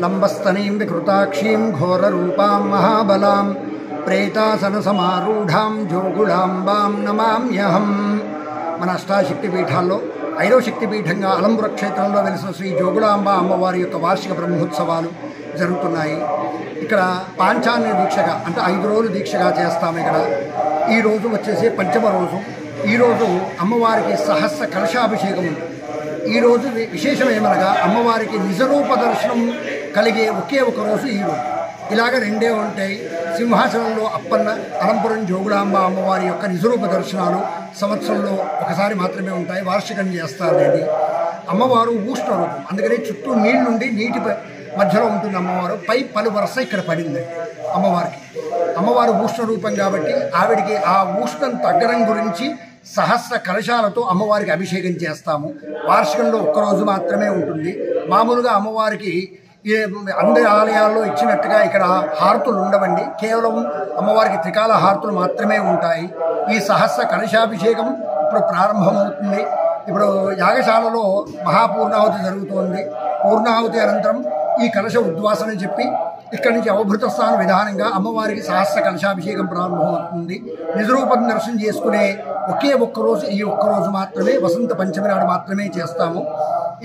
లంబస్తనీం వికృతాక్షీం ఘోరరూపాం మహాబలాం ప్రేతాసన సమారూఢాం జోగుళాంబాం నమామ్యహం. మన అష్టాశక్తి పీఠాల్లో 5వ శక్తిపీఠంగా అలంపుర క్షేత్రంలో వెలిసిన శ్రీ జోగులాంబ అమ్మవారి యొక్క వార్షిక బ్రహ్మోత్సవాలు జరుగుతున్నాయి. ఇక్కడ పాంచాన్య దీక్షగా అంటే 5 రోజులు దీక్షగా చేస్తాము. ఇక్కడ ఈరోజు వచ్చేసి పంచమ రోజు. ఈరోజు అమ్మవారికి సహస్ర కలశాభిషేకం ఉంది. ఈరోజు విశేషం ఏమనగా అమ్మవారికి నిజరూప దర్శనం కలిగే ఒకే ఒక రోజు ఈరోజు. ఇలాగ 2 ఉంటాయి. సింహాసనంలో అప్పన్న, అలంపురం జోగులాంబ అమ్మవారి యొక్క నిజరూప దర్శనాలు సంవత్సరంలో ఒకసారి మాత్రమే ఉంటాయి. వార్షికం చేస్తారు. అనేది అమ్మవారు ఊష్ణ రూపం, అందుకని చుట్టూ నీళ్లుండి నీటి మధ్యలో ఉంటుంది అమ్మవారు. పై పలు వరుస ఇక్కడ పడింది అమ్మవారికి. అమ్మవారు ఊష్ణ రూపం కాబట్టి ఆవిడికి ఆ ఊష్ణం తగ్గడం గురించి సహస్ర కలశాలతో అమ్మవారికి అభిషేకం చేస్తాము. వార్షికంలో ఒక్కరోజు మాత్రమే ఉంటుంది. మామూలుగా అమ్మవారికి అందరి ఆలయాల్లో ఇచ్చినట్టుగా ఇక్కడ హారతులు ఉండవండి. కేవలం అమ్మవారికి త్రికాల హారతులు మాత్రమే ఉంటాయి. ఈ సహస్ర కలశాభిషేకం ఇప్పుడు ప్రారంభమవుతుంది. ఇప్పుడు యాగశాలలో మహాపూర్ణాహుతి జరుగుతోంది. పూర్ణాహుతి అనంతరం ఈ కలశ ఉద్వాసన చెప్పి ఇక్కడి నుంచి అవభృత స్థాన విధానంగా అమ్మవారికి సహస్ర కలశాభిషేకం ప్రారంభమవుతుంది. నిజరూపం దర్శనం చేసుకునే ఒకే ఒక్కరోజు ఈ ఒక్కరోజు మాత్రమే, వసంత పంచమి నాడు మాత్రమే చేస్తాము.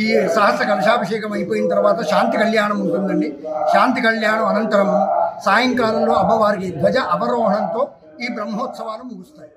ఈ సహస్ర కలశాభిషేకం అయిపోయిన తర్వాత శాంతి కళ్యాణం ఉంటుందండి. శాంతి కళ్యాణం అనంతరం సాయంకాలంలో అమ్మవారికి ధ్వజ అవరోహణంతో ఈ బ్రహ్మోత్సవాలు ముగుస్తాయి.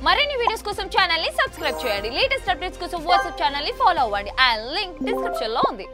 మరిన్ని వీడియోస్ కోసం ఛానల్ ని సబ్స్క్రైబ్ చేయండి. లేటెస్ట్ అప్డేట్స్ కోసం వాట్సాప్ ఛానల్ ని ఫాలో అవ్వండి. ఆ లింక్ డిస్క్రిప్షన్ లో ఉంది.